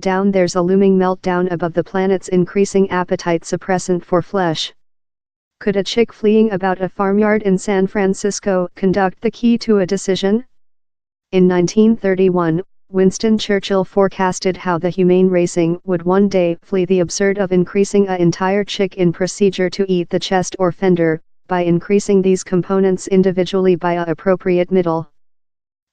Down there's a looming meltdown above the planet's increasing appetite suppressant for flesh. Could a chick fleeing about a farmyard in San Francisco conduct the key to a decision? In 1931, Winston Churchill forecasted how the humane racing would one day flee the absurd of increasing an entire chick in procedure to eat the chest or fender, by increasing these components individually by a appropriate middle.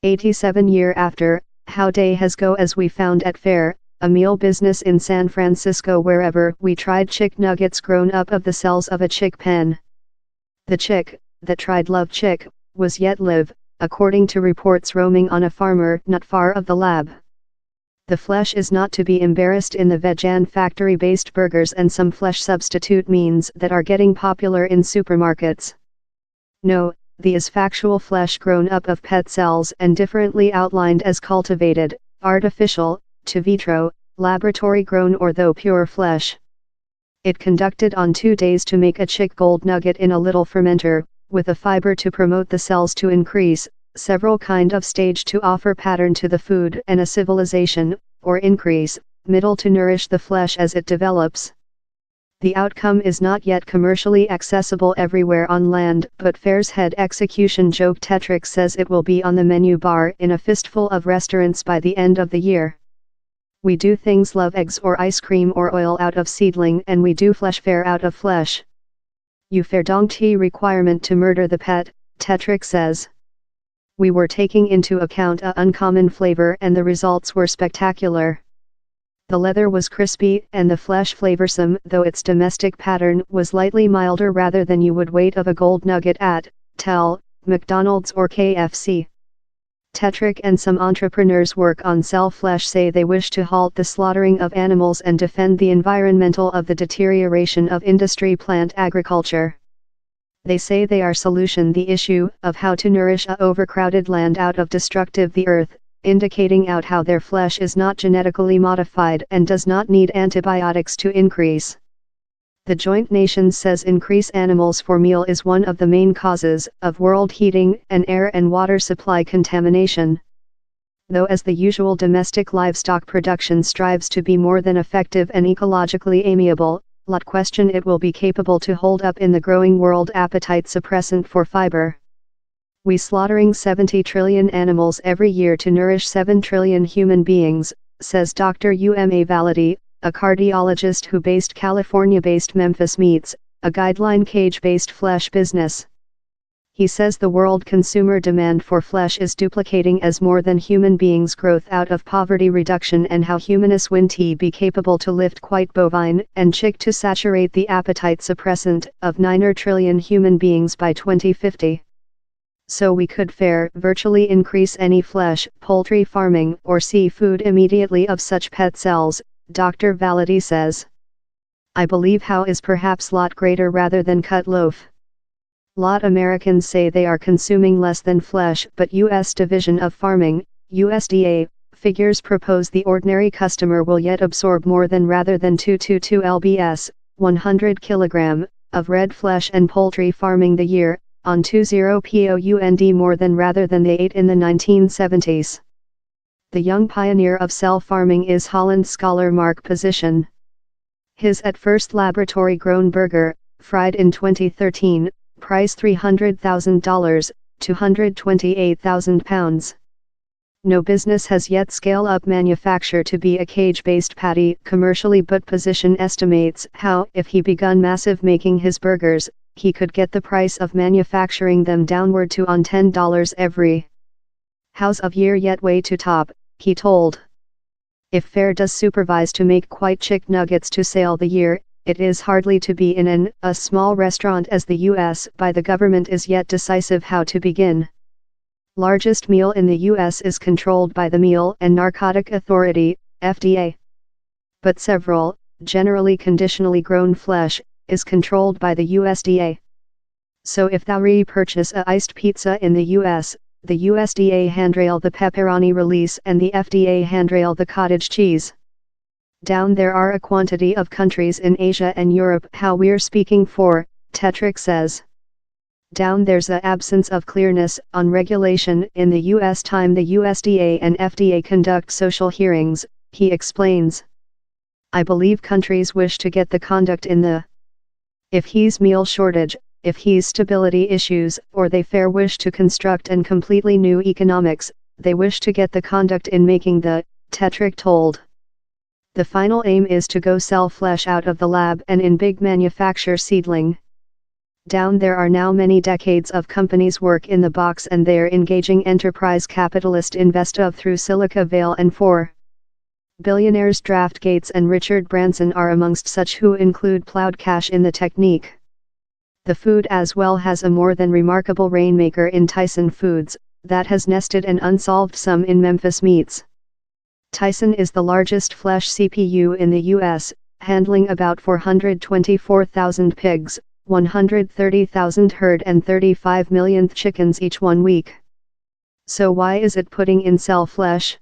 87 years after, how day has go as we found at fair, a meal business in San Francisco wherever we tried chick nuggets grown up of the cells of a chick pen. The chick, that tried love chick, was yet live, according to reports roaming on a farmer not far of the lab. The flesh is not to be embarrassed in the vegan factory-based burgers and some flesh substitute means that are getting popular in supermarkets. No, the is factual flesh grown up of pet cells and differently outlined as cultivated, artificial, to vitro, laboratory grown or though pure flesh. It conducted on 2 days to make a chick gold nugget in a little fermenter, with a fiber to promote the cells to increase, several kind of stage to offer pattern to the food and a civilization, or increase, middle to nourish the flesh as it develops. The outcome is not yet commercially accessible everywhere on land, but Fair's head execution Joe Tetrick says it will be on the menu bar in a fistful of restaurants by the end of the year. We do things love eggs or ice cream or oil out of seedling and we do flesh fair out of flesh. You fair donkey requirement to murder the pet, Tetrick says. We were taking into account a uncommon flavor and the results were spectacular. The leather was crispy and the flesh flavorsome, though its domestic pattern was lightly milder rather than you would wait of a gold nugget at, McDonald's or KFC. Tetrick and some entrepreneurs work on cell flesh say they wish to halt the slaughtering of animals and defend the environmental of the deterioration of industry plant agriculture. They say they are solution the issue of how to nourish a overcrowded land out of destructive the earth, indicating out how their flesh is not genetically modified and does not need antibiotics to increase. The Joint Nations says increase animals for meal is one of the main causes of world heating and air and water supply contamination. Though as the usual domestic livestock production strives to be more than effective and ecologically amiable, lot question it will be capable to hold up in the growing world appetite suppressant for fiber. We slaughtering 70 trillion animals every year to nourish 7 trillion human beings, says Dr. Uma Valadi, a cardiologist who based California-based Memphis Meats, a guideline cage-based flesh business. He says the world consumer demand for flesh is duplicating as more than human beings growth out of poverty reduction and how humanus win T be capable to lift quite bovine and chick to saturate the appetite suppressant of 9 trillion human beings by 2050. So we could virtually increase any flesh, poultry farming or seafood immediately of such pet cells, Dr. Valadi says. I believe how is perhaps lot greater rather than cut loaf. Lot Americans say they are consuming less than flesh, but U.S. Division of Farming, USDA, figures propose the ordinary customer will yet absorb more than rather than 222 lbs, 100 kg, of red flesh and poultry farming the year, on 20 pound more than rather than they ate in the 1970s. The young pioneer of cell farming is Holland scholar Mark Position. His at first laboratory-grown burger, fried in 2013, price $300,000, 228,000 pounds. No business has yet scaled up manufacture to be a cage-based patty commercially, but Position estimates how if he begun massive making his burgers, he could get the price of manufacturing them downward to on $10 every house of year yet way to top, he told. If Fair does supervise to make quite chick nuggets to sale the year, it is hardly to be in a small restaurant as the U.S. by the government is yet decisive how to begin. Largest meal in the U.S. is controlled by the Meal and Narcotic Authority, FDA. But several, generally conditionally grown flesh, is controlled by the USDA. So if thou repurchase a iced pizza in the U.S., the USDA handrail the pepperoni release and the FDA handrail the cottage cheese. Down there are a quantity of countries in Asia and Europe how we're speaking for, Tetrick says. Down there's a absence of clearness on regulation in the US time the USDA and FDA conduct social hearings, he explains. I believe countries wish to get the conduct in the. If he's meal shortage, if he's stability issues, or they fair wish to construct and completely new economics, they wish to get the conduct in making the, Tetrick told. The final aim is to go sell flesh out of the lab and in big manufacture seedling. Down there are now many decades of companies work in the box and they're engaging enterprise capitalist invest of through Silica Vale and for. Billionaires Draft Gates and Richard Branson are amongst such who include plowed cash in the technique. The food as well has a more than remarkable rainmaker in Tyson Foods, that has nested an unsolved sum in Memphis Meats. Tyson is the largest flesh CPU in the U.S., handling about 424,000 pigs, 130,000 herd and 35 millionth chickens each 1 week. So why is it putting in sell flesh?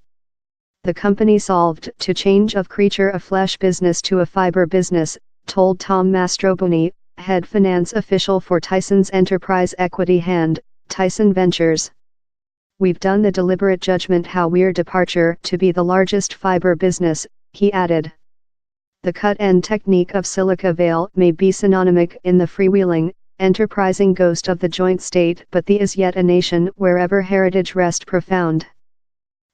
The company solved to change of creature a flesh business to a fiber business, told Tom Mastroboni, head finance official for Tyson's enterprise equity hand, Tyson Ventures. We've done the deliberate judgment how we're departure to be the largest fiber business, he added. The cut-end technique of Silica Vale may be synonymic in the freewheeling, enterprising ghost of the joint state, but the is yet a nation wherever heritage rest profound.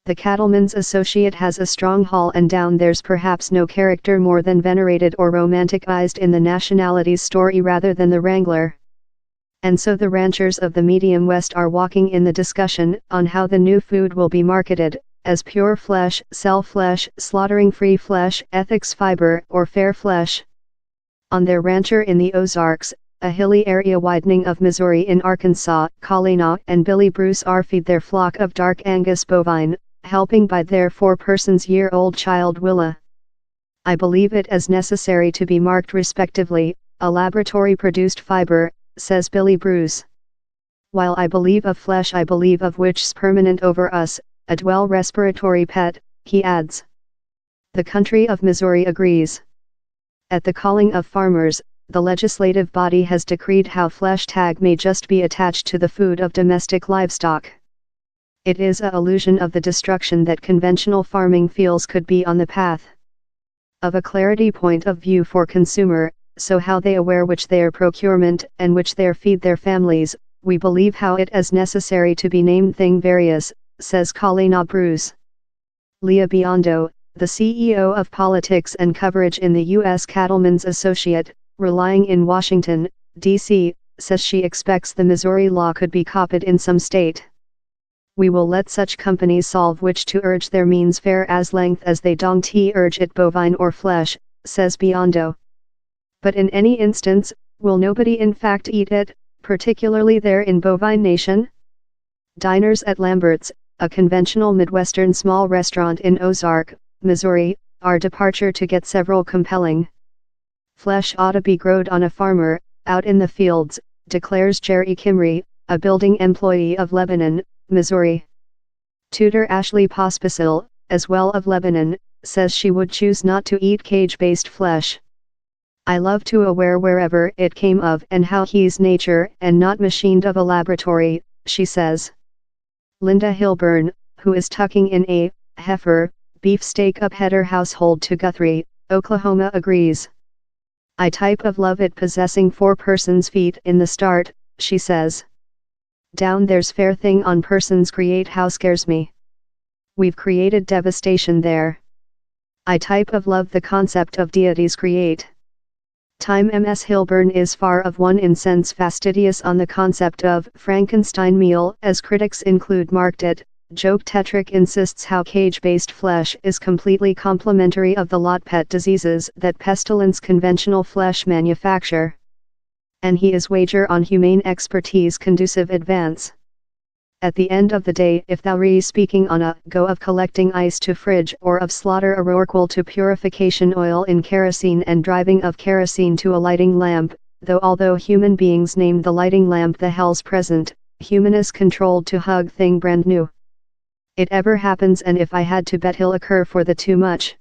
The cattleman's associate has a strong haul and down there's perhaps no character more than venerated or romanticized in the nationality's story rather than the wrangler. And so the ranchers of the Medium West are walking in the discussion on how the new food will be marketed, as pure flesh, sell flesh, slaughtering free flesh, ethics fiber, or fair flesh. On their rancher in the Ozarks, a hilly area widening of Missouri in Arkansas, Colina and Billy Bruce are feed their flock of dark Angus bovine, helping by their 4-year-old child Willa. I believe it as necessary to be marked respectively, a laboratory-produced fiber, says Billy Bruce. While I believe of flesh I believe of which's permanent over us, a dwell respiratory pet, he adds. The country of Missouri agrees. At the calling of farmers, the legislative body has decreed how flesh tag may just be attached to the food of domestic livestock. It is a illusion of the destruction that conventional farming feels could be on the path of a clarity point of view for consumer, so how they aware which their procurement and which their feed their families, we believe how it as necessary to be named thing various, says Colina Bruce. Leah Biondo, the CEO of Politics and Coverage in the U.S. Cattlemen's Associate, relying in Washington, D.C., says she expects the Missouri law could be copied in some state. We will let such companies solve which to urge their means fair as length as they dong t urge it bovine or flesh, says Biondo. But in any instance, will nobody in fact eat it, particularly there in bovine nation? Diners at Lambert's, a conventional Midwestern small restaurant in Ozark, Missouri, are departure to get several compelling. Flesh ought to be growed on a farmer, out in the fields, declares Jerry Kimry, a building employee of Lebanon, Missouri. Tutor Ashley Pospisil, as well of Lebanon, says she would choose not to eat cage-based flesh. I love to aware wherever it came of and how he's nature and not machined of a laboratory, she says. Linda Hilburn, who is tucking in a heifer beefsteak up header household to Guthrie, Oklahoma agrees. I type of love it possessing 4 persons feet in the start, she says. Down there's fair thing on persons create how scares me. We've created devastation there. I type of love the concept of deities create. Time Ms. Hilburn is far of one in sense fastidious on the concept of Frankenstein meal as critics include marked it, Joke Tetrick insists how cage-based flesh is completely complementary of the lot pet diseases that pestilence conventional flesh manufacture. And he is wager on humane expertise conducive advance. At the end of the day if thou re speaking on a go of collecting ice to fridge or of slaughter a rorqual to purification oil in kerosene and driving of kerosene to a lighting lamp, although human beings named the lighting lamp the hell's present, human is controlled to hug thing brand new. It ever happens and if I had to bet he'll occur for the too much.